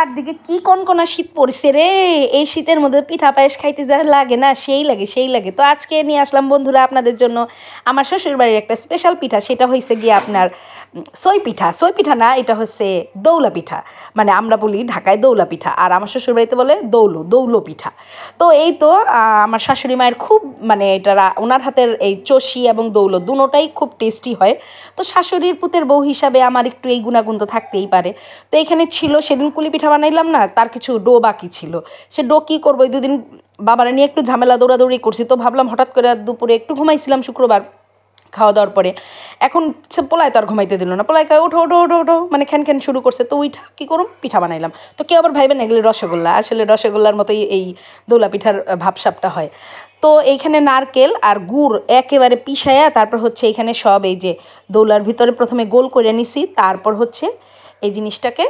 চারদিকে কি কনকনা শীত পড়ছে রে। এই শীতের মধ্যে পিঠা পায়েস খাইতে যা লাগে না, সেই লাগে। তো আজকে নিয়ে আসলাম বন্ধুরা আপনাদের জন্য আমার শ্বশুরবাড়ির একটা স্পেশাল পিঠা। সেটা হয়েছে গিয়ে আপনার সই পিঠা না, এটা হচ্ছে দৌলা পিঠা। মানে আমরা বলি ঢাকায় দৌলা পিঠা, আর আমার শ্বশুরবাড়িতে বলে দৌলো পিঠা। তো এই তো আমার শাশুড়ি মায়ের খুব মানে এটা ওনার হাতের এই চষি এবং দৌলো দুটোটাই খুব টেস্টি হয়। তো শাশুড়ির পুতের বউ হিসাবে আমার একটু এই গুণাগুণ তো থাকতেই পারে। তো এখানে ছিল সেদিন কুলি পিঠা বানাইলাম না, তার কিছু ডো বাকি ছিল। সে ডো কী করবো, এই দুদিন বাবারা নিয়ে একটু ঝামেলা দৌড়াদৌড়ি করছি। তো ভাবলাম হঠাৎ করে দুপুরে একটু ঘুমাইছিলাম শুক্রবার খাওয়া দাওয়ার পরে, এখন সে পোলায় তো আর ঘুমাইতে দিল না। পোলায় কয় ওঠো ওঠো ওঠো ওঠো, মানে খ্যান শুরু করছে। তো ওইটা কী করুম, পিঠা বানাইলাম। তো কেউ আবার ভাইবেন এগুলি রসগোল্লা, আসলে রসগোল্লার মতোই এই দোলা পিঠার ভাবসাবটা হয়। তো এইখানে নারকেল আর গুড় একেবারে পিষায়া তারপর হচ্ছে এইখানে সব এই যে দৌলার ভিতরে প্রথমে গোল করে নিছি, তারপর হচ্ছে এই জিনিসটাকে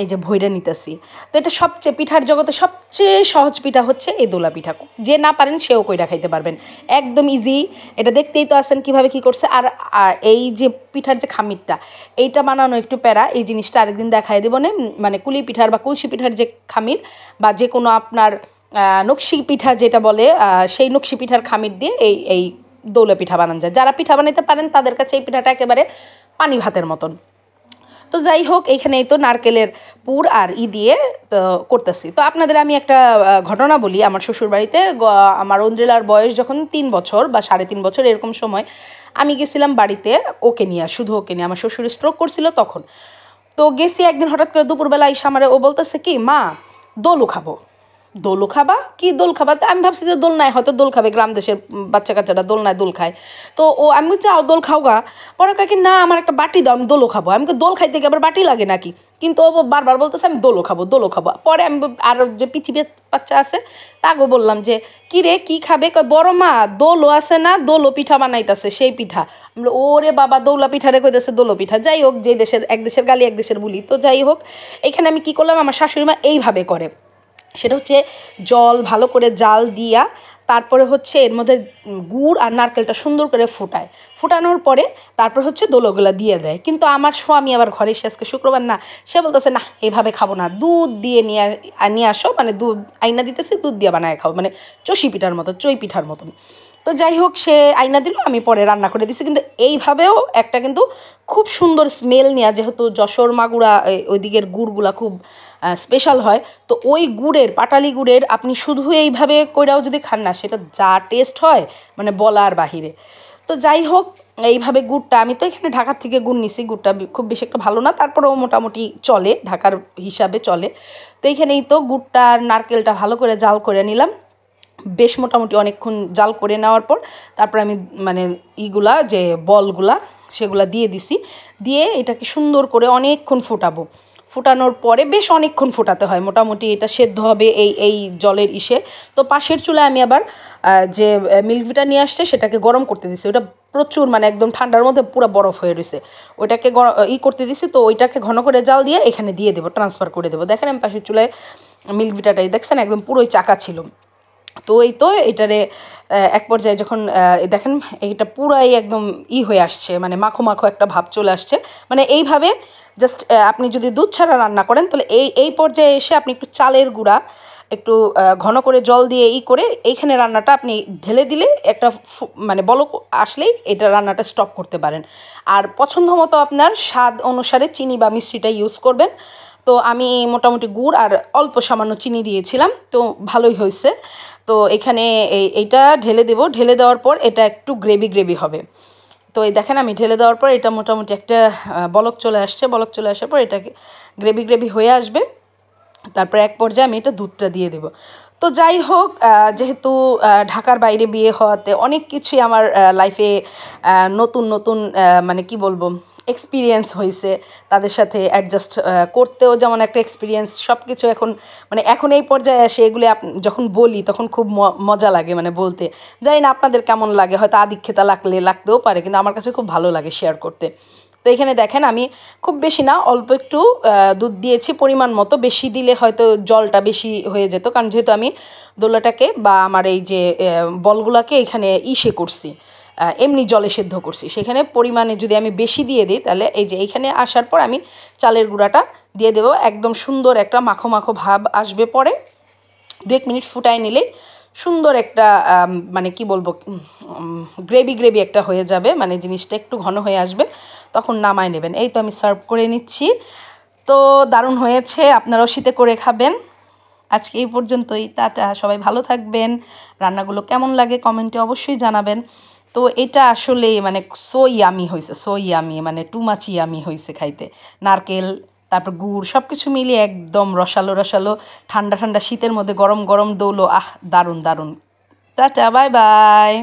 এই যে ভইরা নিতেছি। তো এটা সবচেয়ে পিঠার জগতে সবচেয়ে সহজ পিঠা হচ্ছে এই দোলা পিঠা। যে না পারেন সেও কইরা খাইতে পারবেন, একদম ইজি। এটা দেখতেই তো আছেন কীভাবে কী করছে। আর এই যে পিঠার যে খামিরটা, এইটা বানানো একটু প্যারা। এই জিনিসটা আরেকদিন দেখাই দেবো না। মানে কুলি পিঠার বা কুলসি পিঠার যে খামির বা যে কোনো আপনার নকশি পিঠা যেটা বলে, সেই নকশি পিঠার খামির দিয়ে এই দৌলা পিঠা বানানো যায়। যারা পিঠা বানাইতে পারেন তাদের কাছে এই পিঠাটা একেবারে পানি ভাতের মতন। তো যাই হোক, এইখানে এই তো নারকেলের পুর আর দিয়ে করতেছি। তো আপনাদের আমি একটা ঘটনা বলি। আমার শ্বশুরবাড়িতে আমার অন্দ্রিলার বয়স যখন 3 বছর বা 3.5 বছর এরকম সময় আমি গেছিলাম বাড়িতে ওকে নিয়ে, শুধু ওকে নিয়ে। আমার শ্বশুর স্ট্রোক করছিল তখন। তো গেছি একদিন হঠাৎ করে দুপুরবেলা এসে আমারে ও বলতেছে কি, মা দোলও খাবো। দোল খাবা? কি দোল খাবা? আমি ভাবছি যে দোলনায় হয়তো দোল খাবে, গ্রাম দেশের বাচ্চা কাচ্চারা দোলনায় দোল খায়। তো ও আমি চাও দোল খাও গা। পরে কাকি না আমার একটা বাটি দাও, আমি দোলও খাবো। আমি দোল খাইতে গিয়ে আবার বাটি লাগে নাকি? কিন্তু ও বারবার বলতেছে আমি দোলও খাবো। পরে আমি আর যে পিছিয়ে বাচ্চা আছে তাকে বললাম যে কি রে কি খাবে? কয় বড় মা দোলও আছে না, দোলও পিঠা বানাইতেছে, সেই পিঠা। আমরা ওরে বাবা দৌলা পিঠা রে কইতেছে দোলো পিঠা। যাই হোক, যে দেশের এক দেশের গালি এক দেশের বুলি। তো যাই হোক, এখানে আমি কি করলাম, আমার শাশুড়ি মা এইভাবে করে। সেটা হচ্ছে জল ভালো করে জাল দিয়া তারপরে হচ্ছে এর মধ্যে গুড় আর নারকেলটা সুন্দর করে ফুটানোর পরে তারপর হচ্ছে দোলোগুলা দিয়ে দেয়। কিন্তু আমার স্বামী আবার ঘরে এসে আজকে শুক্রবার না, সে বলতেছে না এভাবে খাবো না, দুধ দিয়ে নিয়ে আসো, মানে দুধ আইনা দিতেছি, দুধ দিয়ে বানায় খাও, মানে চষি পিঠার মতো, চই পিঠার মতন। তো যাই হোক, সে আইনা দিল, আমি পরে রান্না করে দিছি। কিন্তু এইভাবেও একটা কিন্তু খুব সুন্দর স্মেল নেওয়া, যেহেতু যশোর মাগুরা ওই দিকের গুড়গুলা খুব স্পেশাল হয়। তো ওই গুড়ের, পাটালি গুড়ের আপনি শুধু এইভাবে কইরাও যদি খান না, সেটা যা টেস্ট হয় মানে বলার বাহিরে। তো যাই হোক, এইভাবে গুড়টা আমি তো এখানে ঢাকার থেকে গুড় নিছি, গুড়টা খুব বেশি একটা ভালো না, তারপরেও মোটামুটি চলে, ঢাকার হিসাবে চলে। তো এইখানেই তো গুড়টা আর নারকেলটা ভালো করে জাল করে নিলাম, বেশ মোটামুটি অনেকক্ষণ জাল করে নেওয়ার পর তারপর আমি মানে ইগুলা যে বলগুলা সেগুলা দিয়ে দিছি। দিয়ে এটাকে সুন্দর করে অনেকক্ষণ ফুটানোর পরে বেশ অনেকক্ষণ ফোটাতে হয়, মোটামুটি এটা সেদ্ধ হবে এই জলের ইসে। তো পাশের চুলায় আমি আবার যে মিল্কভিটা নিয়ে আসছে সেটাকে গরম করতে দিছি। ওটা প্রচুর মানে একদম ঠান্ডার মধ্যে পুরো বরফ হয়ে রয়েছে, ওইটাকে করতে দিছি। তো ওইটাকে ঘন করে জাল দিয়ে এখানে দিয়ে দেবো, ট্রান্সফার করে দেবো। দেখেন আমি পাশের চুলায় মিল্কভিটাটাই দেখছেন একদম পুরোই চাকা ছিল। তো এই তো এটারে এক পর্যায়ে যখন দেখেন এইটা পুরাই একদম হয়ে আসছে, মানে মাখো মাখো একটা ভাব চলে আসছে। মানে এইভাবে জাস্ট আপনি যদি দুধ ছাড়া রান্না করেন তাহলে এই পর্যায়ে এসে আপনি একটু চালের গুঁড়া একটু ঘন করে জল দিয়ে করে এইখানে রান্নাটা আপনি ঢেলে দিলে একটা মানে বলক আসলেই এটা রান্নাটা স্টপ করতে পারেন। আর পছন্দ মতো আপনার স্বাদ অনুসারে চিনি বা মিষ্টিটা ইউজ করবেন। তো আমি মোটামুটি গুড় আর অল্প সামান্য চিনি দিয়েছিলাম, তো ভালোই হয়েছে। তো এখানে এইটা ঢেলে দেবো, ঢেলে দেওয়ার পর এটা একটু গ্রেভি হবে। তো এই দেখেন আমি ঢেলে দেওয়ার পর এটা মোটামুটি একটা বলক চলে আসার পর এটাকে গ্রেভি হয়ে আসবে। তারপর এক পর্যায়ে আমি এটা দুধটা দিয়ে দেবো। তো যাই হোক, যেহেতু ঢাকার বাইরে বিয়ে হওয়াতে অনেক কিছুই আমার লাইফে নতুন মানে কি বলবো এক্সপিরিয়েন্স হয়েছে, তাদের সাথে অ্যাডজাস্ট করতেও যেমন একটা এক্সপিরিয়েন্স, সব কিছু এখন এই পর্যায়ে আসে এগুলি যখন বলি তখন খুব মজা লাগে মানে বলতে। জানি না আপনাদের কেমন লাগে, হয়তো আদিক্ষেতা লাগতেও পারে, কিন্তু আমার কাছে খুব ভালো লাগে শেয়ার করতে। তো এখানে দেখেন আমি খুব বেশি না, অল্প একটু দুধ দিয়েছি পরিমাণ মতো, বেশি দিলে হয়তো জলটা বেশি হয়ে যেত, কারণ যেহেতু আমি দোলাটাকে বা আমার এই যে বলগুলাকে এখানে করছি, এমনি জলে সেদ্ধ করছি, সেখানে পরিমাণে যদি আমি বেশি দিয়ে দিই তাহলে এই যে এইখানে আসার পর আমি চালের গুঁড়াটা দিয়ে দেবো। একদম সুন্দর একটা মাখো মাখো ভাব আসবে, পরে 2-1 মিনিট ফুটায় নিলেই সুন্দর একটা মানে কি বলবো, গ্রেভি গ্রেভি একটা হয়ে যাবে, মানে জিনিসটা একটু ঘন হয়ে আসবে, তখন নামায় নেবেন। এই তো আমি সার্ভ করে নিচ্ছি। তো দারুণ হয়েছে, আপনারাও শীতে করে খাবেন। আজকে এই পর্যন্তই, টাটা, সবাই ভালো থাকবেন। রান্নাগুলো কেমন লাগে কমেন্টে অবশ্যই জানাবেন। তো এটা আসলে মানে সো ইয়ামি হয়েছে, সো ইয়ামি, মানে টু মাচ ইয়ামি হয়েছে খাইতে। নারকেল, তারপর গুড় সব কিছু মিলিয়ে একদম রসালো রসালো, ঠান্ডা ঠান্ডা শীতের মধ্যে গরম গরম দৌলো, আহ দারুণ দারুণ। Tata, bye bye.